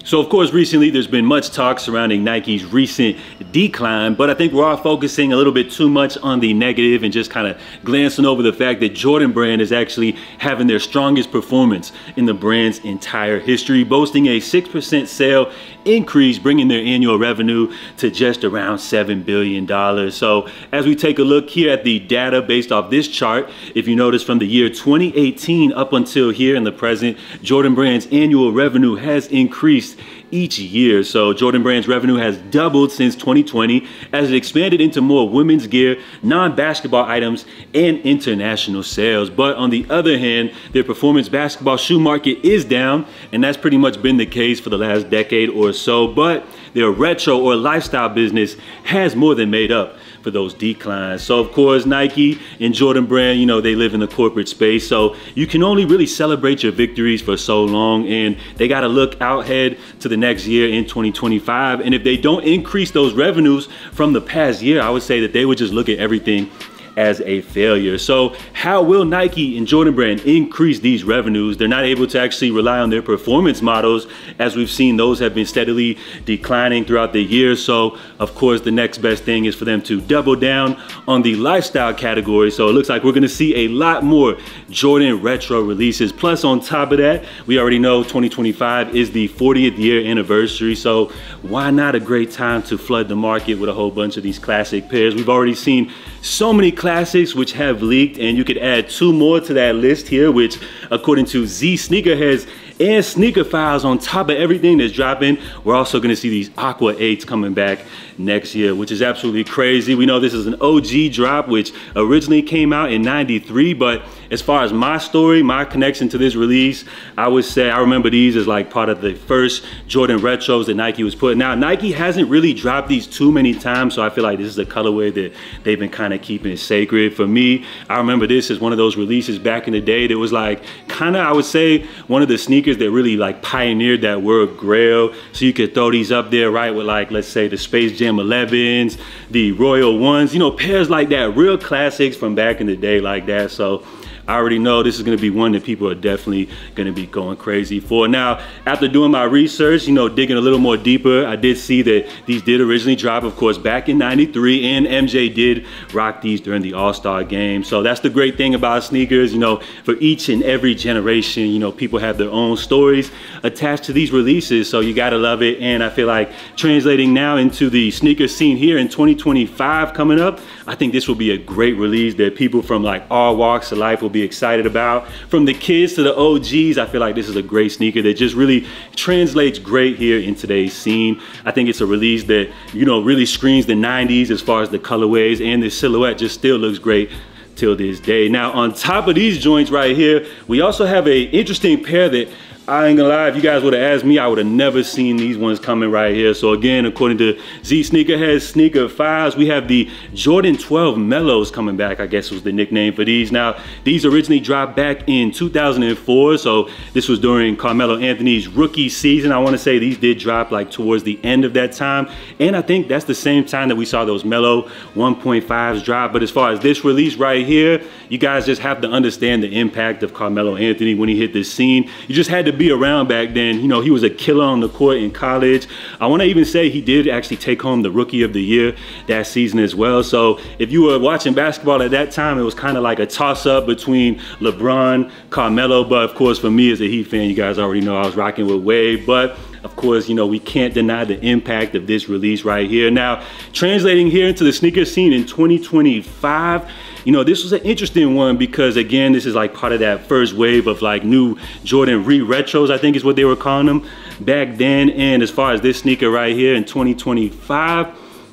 So of course, recently there's been much talk surrounding Nike's recent decline, but I think we're all focusing a little bit too much on the negative and just kind of glancing over the fact that Jordan Brand is actually having their strongest performance in the brand's entire history, boasting a 6% sale increase, bringing their annual revenue to just around $7 billion. So as we take a look here at the data based off this chart, if you notice from the year 2018 up until here in the present, Jordan Brand's annual revenue has increased each year. So Jordan Brand's revenue has doubled since 2020 as it expanded into more women's gear, non-basketball items, and international sales. But on the other hand, their performance basketball shoe market is down, and that's pretty much been the case for the last decade or so. But their retro or lifestyle business has more than made up for those declines. So of course, Nike and Jordan Brand, you know, they live in the corporate space, so you can only really celebrate your victories for so long, and they got to look out ahead to the next year in 2025. And if they don't increase those revenues from the past year, I would say that they would just look at everything as a failure. So how will Nike and Jordan Brand increase these revenues? They're not able to actually rely on their performance models, as we've seen those have been steadily declining throughout the year. So of course, the next best thing is for them to double down on the lifestyle category. So it looks like we're gonna see a lot more Jordan retro releases. Plus on top of that, we already know 2025 is the 40th year anniversary. So why not a great time to flood the market with a whole bunch of these classic pairs? We've already seen so many classics which have leaked, and you could add 2 more to that list here, which according to Z Sneakerheads and Sneaker Files, on top of everything that's dropping, we're also gonna see these Aqua 8s coming back next year, which is absolutely crazy. We know this is an OG drop, which originally came out in '93, but as far as my story, my connection to this release, I would say I remember these as like part of the first Jordan retros that Nike was putting out. Nike hasn't really dropped these too many times, so I feel like this is a colorway that they've been kind of keeping sacred. For me, I remember this as one of those releases back in the day that was like kind of, I would say, one of the sneakers that really like pioneered that word grail. So you could throw these up there, right, with like, let's say the Space Jam 11s, the Royal Ones, you know, pairs like that, real classics from back in the day like that. So I already know this is gonna be one that people are definitely gonna be going crazy for. Now, after doing my research, you know, digging a little more deeper, I did see that these did originally drop, of course, back in '93, and MJ did rock these during the All-Star game. So that's the great thing about sneakers, you know, for each and every generation, you know, people have their own stories attached to these releases, so you gotta love it. And I feel like translating now into the sneaker scene here in 2025 coming up, I think this will be a great release that people from like all walks of life will be excited about. From the kids to the OGs, I feel like this is a great sneaker that just really translates great here in today's scene. I think it's a release that, you know, really screams the 90s as far as the colorways, and the silhouette just still looks great till this day. Now, on top of these joints right here, we also have a interesting pair that I ain't gonna lie, if you guys would have asked me, I would have never seen these ones coming right here. So again, according to Z Sneakerheads Sneaker Files, we have the Jordan 12 Mellows coming back, I guess was the nickname for these. Now, these originally dropped back in 2004, so this was during Carmelo Anthony's rookie season. I wanna say these did drop like towards the end of that time, and I think that's the same time that we saw those Mellow 1.5s drop. But as far as this release right here, you guys just have to understand the impact of Carmelo Anthony when he hit this scene. You just had to be around back then. You know, he was a killer on the court in college. I want to even say he did actually take home the Rookie of the Year that season as well. So if you were watching basketball at that time, it was kind of like a toss-up between LeBron, Carmelo, but of course for me as a Heat fan, you guys already know I was rocking with Wade. But of course, you know, we can't deny the impact of this release right here. Now, translating here into the sneaker scene in 2025, you know, this was an interesting one because, again, this is like part of that first wave of like new Jordan re-retros, I think is what they were calling them back then. And as far as this sneaker right here in 2025,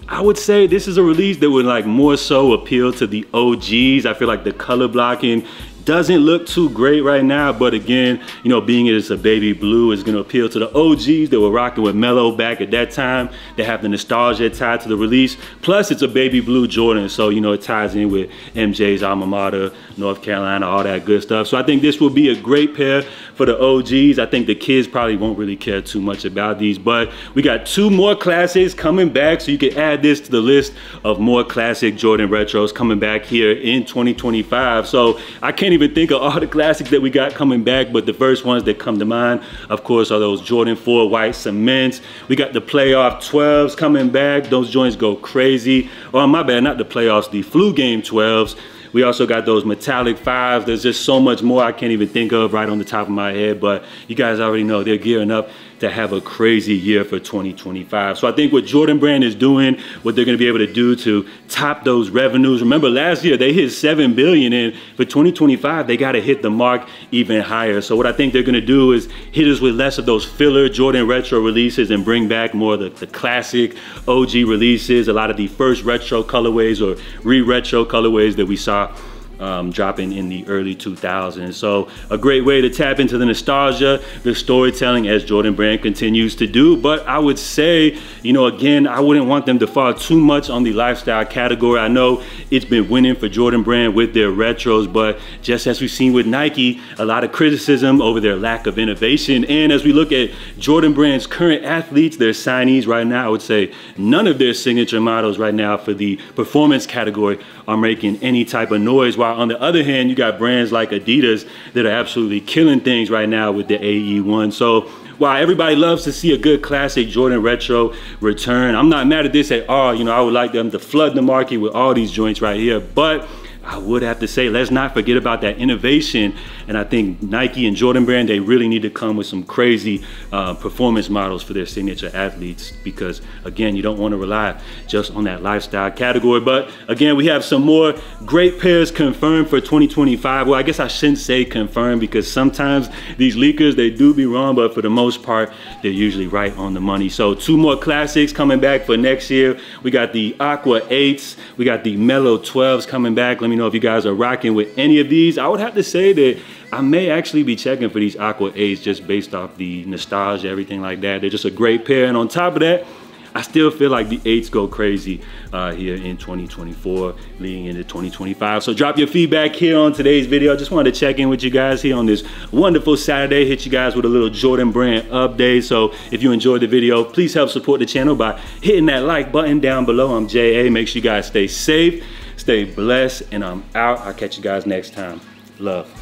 I would say this is a release that would like more so appeal to the OGs. I feel like the color blocking doesn't look too great right now, but again, you know, being it's a baby blue is going to appeal to the OGs that were rocking with Melo back at that time. They have the nostalgia tied to the release. Plus, it's a baby blue Jordan, so you know it ties in with MJ's alma mater, North Carolina, all that good stuff. So I think this will be a great pair for the OGs. I think the kids probably won't really care too much about these, but we got 2 more classics coming back, so you can add this to the list of more classic Jordan retros coming back here in 2025. So I can't even think of all the classics that we got coming back, but the first ones that come to mind, of course, are those Jordan 4 white cements. We got the playoff 12s coming back. Those joints go crazy. Oh, my bad, not the playoffs, the flu game 12s. We also got those metallic 5s. There's just so much more I can't even think of right on the top of my head, but you guys already know they're gearing up to have a crazy year for 2025. So I think what Jordan Brand is doing, what they're gonna be able to do to top those revenues. Remember last year they hit 7 billion, and for 2025, they gotta hit the mark even higher. So what I think they're gonna do is hit us with less of those filler Jordan retro releases and bring back more of the classic OG releases, a lot of the first retro colorways or re-retro colorways that we saw dropping in the early 2000s. So a great way to tap into the nostalgia, the storytelling, as Jordan Brand continues to do. But I would say, you know, again, I wouldn't want them to fall too much on the lifestyle category. I know it's been winning for Jordan Brand with their retros, but just as we've seen with Nike, a lot of criticism over their lack of innovation. And as we look at Jordan Brand's current athletes, their signees right now, I would say none of their signature models right now for the performance category are making any type of noise, while on the other hand, you got brands like Adidas that are absolutely killing things right now with the AE1. So while everybody loves to see a good classic Jordan retro return, I'm not mad at this at all. You know, I would like them to flood the market with all these joints right here, but I would have to say, let's not forget about that innovation. And I think Nike and Jordan Brand, they really need to come with some crazy performance models for their signature athletes, because again, you don't want to rely just on that lifestyle category. But again, we have some more great pairs confirmed for 2025. Well, I guess I shouldn't say confirmed, because sometimes these leakers, they do be wrong, but for the most part, they're usually right on the money. So 2 more classics coming back for next year. We got the Aqua 8s, we got the Mellow 12s coming back. Let me know if you guys are rocking with any of these. I would have to say that I may actually be checking for these Aqua 8s just based off the nostalgia, everything like that. They're just a great pair. And on top of that, I still feel like the 8s go crazy here in 2024, leading into 2025. So drop your feedback here on today's video. I just wanted to check in with you guys here on this wonderful Saturday, hit you guys with a little Jordan Brand update. So if you enjoyed the video, please help support the channel by hitting that like button down below. I'm J.A. Make sure you guys stay safe, stay blessed, and I'm out. I'll catch you guys next time. Love.